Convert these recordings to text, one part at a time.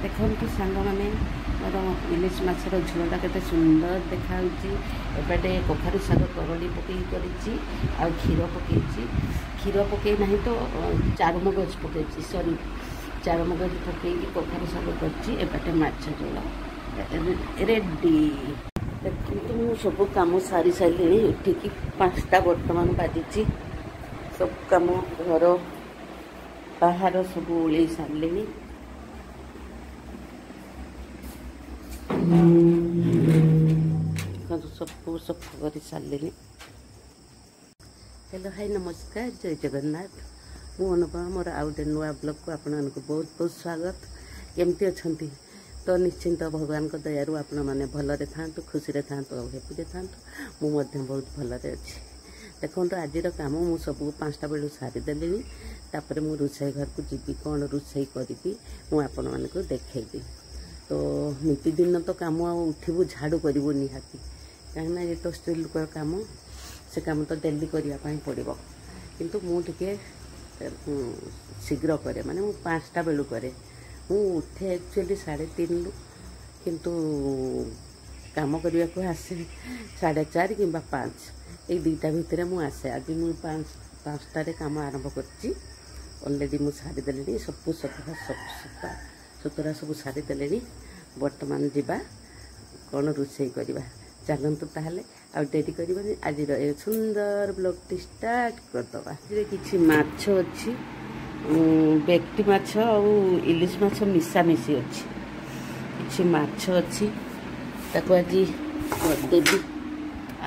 देखो सांग मैंने मोर इलिश माछर झोलटा के सुंदर देखा एपटे कखारु शाग करड़ी पकई कर क्षीर पकई क्षीर पकई ना तो चारुमगज पकई सॉरी चारुमगज पकई कखारु शाग करपटे माछ झोल रेडी। देखो मुझे सब कम सारी सारे उठिकी 5टा बर्तमान बाजी सब कम घर बाहर सब ओल्ल सारे सब सफा कर सारे। हेलो हाय नमस्कार जय जगन्नाथ मु अनुपमा मोर आउ गए नुआ ब्लॉग को आपण बहुत बहुत स्वागत। केमती अच्छा तो निश्चिंत भगवान को दयारू आपण मैंने भलरे था खुशी था हेपी था मुझे बहुत भलरे अच्छी। देखो आज कम मु सब 5टा बेलू सारीदेली तापर मु रोषे घर को जी कौन रोषे करी मुझे आपको देखी। तो नीतिदिन तो कम उठू झाड़ू करूँ निहाती कहीं ये तो स्त्री लोक कम से कम तो डेली करने पड़ो किंतु मुझे शीघ्र कै माने 5टा बेलू कै उठे एक्चुअली 3:30 किंतु काम करने को आसे 4:30 कि 5 ये 2टा भितर मुझे आज मुझे 5टारे कम आरंभ कर ऑलरेडी मुझे सारीदेली सब सफा सुतरा सब सारीदेली। बर्तमान जीवा कौन रोषे करवा चलतु ताहले आ डेरी करनी आज सुंदर ब्लॉग टी स्टार्ट करदे। किसी माछ अच्छी बेक्टी माछ और इलिश माछ मिशामिशी अच्छी किसी माछ अच्छी ताको आज करदेवी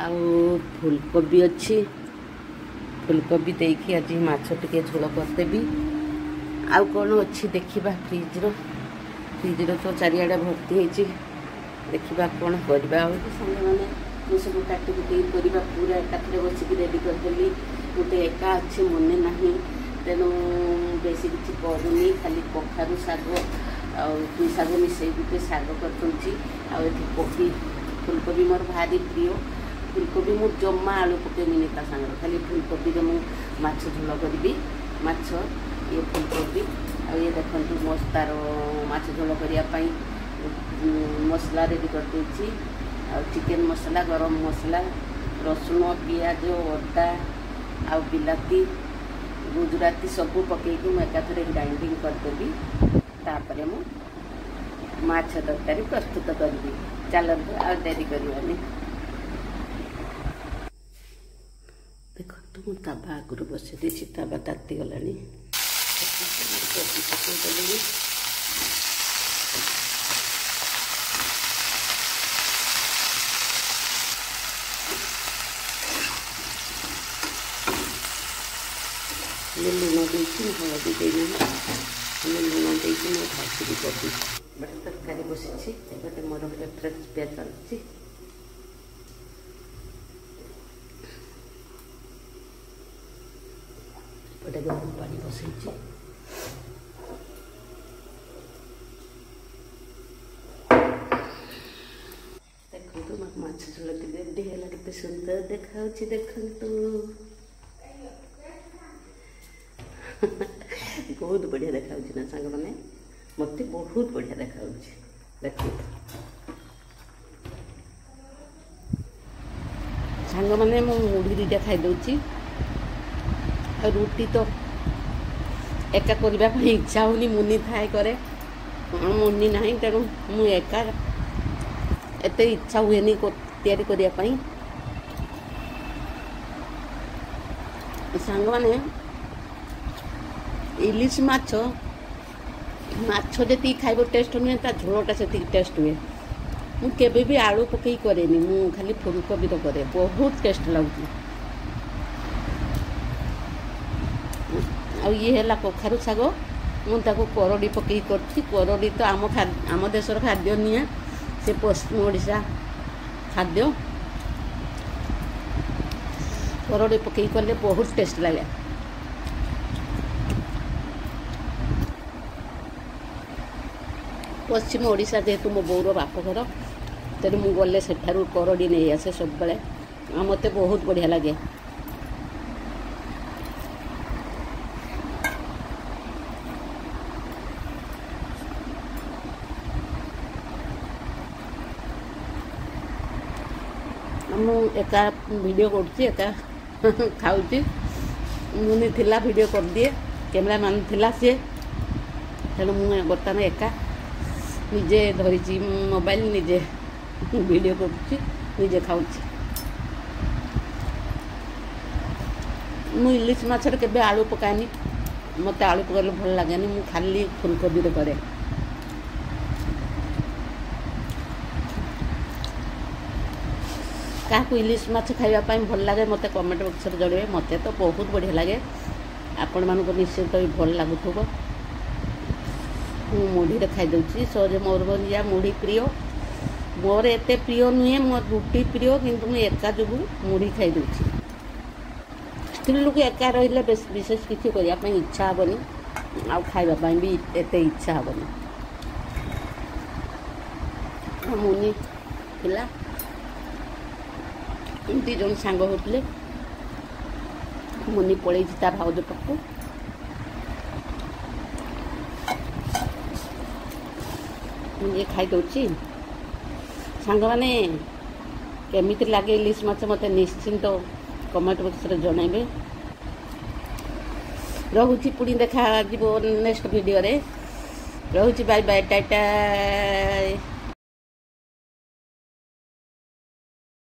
आउ फुलकोबी अच्छी फुलकोबी देकी आज माछ टिके झोल करदेवी। आउ कौन अच्छी देखा फ्रिज्र तो चारिआडे भर्ती होती देखा कौन करवा मैंने सब काटिकुटी करवा पूरा एकाथरे बसिक रेडी करदेली गोटे एका अच्छे मने ना तेणु बेसी किसी करूनी खाली कखारु शाग आउ शाग मिसई गोटे शाग करदे कोबी फुलकोबी मोर भारी प्रिय फुलकोबी मु जमा आलू पकेनी ता सांगे खाली फुलकोबी माछ झोल करी माछ ये फुलकोबी आ ये देखो मस्तार माछ झोल करने मसला रेडी कर चिकेन मसला गरम मसला रसुण पियाज अदा आ बिलाती गुजराती सबू पकईकि एकाथरे ग्राइंडिंग करदेवी तापर मु माछ तरकारी प्रस्तुत करी। चलते आ डेरी करवानी। देखो मुझे तावा आगुरी बसई देसी तावा ताती गलानी पकईदेली लुण देती हलदी देना लुण देती भाजी कोबी बड़े तरकारी बसी एपटे मोर फ्रेश पिया चलती एपटे गरम पानी बसई देखो माछ झोल रेडी है के सुंदर देखा देखु बहुत बढ़िया देखा ना सांग मैंने मत बहुत बढ़िया देखा देख सांग मैंने मुढ़ी 2टा खाईदे रुटी तो एका करने इच्छा होनी मुनि थाए करे मुनि ना तेणु मुझे एका एत इच्छा हुए तैयारी करने सांग मैंने इलिश माछ माछ जी खाइब टेस्ट नुहे ता झोलटा से टेस्ट हुए मुझे भी आलू पकई करेनी मु खाली फुलकोबी तो करे बहुत टेस्ट लगुच। आ ये है कखारु शाग मुझे करड़ी पकई करड़ी तो आम देशर खाद्य नुहे से पश्चिम ओडिशा खाद्य करड़ी पकई कले बहुत टेस्ट लगे। पश्चिम ओडिशा जेहेतु मो बोर बापघर तेणु मुझे गले सेठारू करड़ी नहीं आसे सब बेले मत बहुत बढ़िया लगे। ମୁଁ ଏକା ଭିଡ଼ିଓ କରୁଛି ଏକା ଖାଉଛି ମୁନି ଥିଲା ଭିଡ଼ିଓ କରିଦିଏ କ୍ୟାମେରାମ୍ୟାନ୍ ଥିଲା ସିଏ ତେଣୁ ମୁଁ ବର୍ତ୍ତମାନ ଏକା ନିଜେ ଧରିଛି ମୋବାଇଲ ନିଜେ ଭିଡ଼ିଓ କରୁଛି ନିଜେ ଖାଉଛି। ମୁଁ ଇଲିଶ ମାଛରେ କେବେ ଆଳୁ ପକାଏନି ମୋତେ ଆଳୁ ପକାଇଲେ ଭଲ ଲାଗେନି ମୁଁ ଖାଲି ଫୁଲକୋବିରେ କରେ। କାହାକୁ ଇଲିଶ ମାଛ ଖାଇବା ପାଇଁ ଭଲ ଲାଗେ ମୋତେ କମେଣ୍ଟ ବକ୍ସରେ ଜଣାଇବେ। ମୋତେ ତ ବହୁତ ବଢ଼ିଆ ଲାଗେ ଆପଣମାନଙ୍କୁ ନିଶ୍ଚିତ ବି ଭଲ ଲାଗୁଥିବ। ମୁଁ ମୁଢ଼ିରେ ଖାଇଦେଉଛି ସହଜେ ମୟୂରଭଞ୍ଜିଆ ମୁଢ଼ି ପ୍ରିୟ ମୋର ଏତେ ପ୍ରିୟ ନୁହେଁ ମୋର ରୁଟି ପ୍ରିୟ କିନ୍ତୁ ମୁଁ ଏକା ଯୋଗୁଁ ମୁଢ଼ି ଖାଇଦେଉଛି। ସ୍ତ୍ରୀ ଲୋକ ଏକା ରହିଲେ ବିଶେଷ କିଛି କରିବା ପାଇଁ ଇଚ୍ଛା ହେବନି ଆଉ ଖାଇବା ପାଇଁ ବି ଏତେ ଇଚ୍ଛା ହେବନି। ମୁନି ଥିଲା ଦୁଇ ଜଣ ସାଙ୍ଗ ହେଉଥିଲେ ମୁନି ପଳେଇଛି ତା ଭାଉଜ ପାଖକୁ ମୁଁ ଖାଇଦେଉଛି। ସାଙ୍ଗମାନେ କେମିତି ଲାଗେ ଇଲିଶ ମାଛ ମୋତେ ନିଶ୍ଚିନ୍ତ କମେଣ୍ଟ ବକ୍ସରେ ଜଣାଇବେ। ରହୁଛି ପୁଣି ଦେଖାଯିବ ନେକ୍ସଟ ଭିଡ଼ିଓରେ। ରହୁଛି ବାଇ ବାଇ ଟାଟା।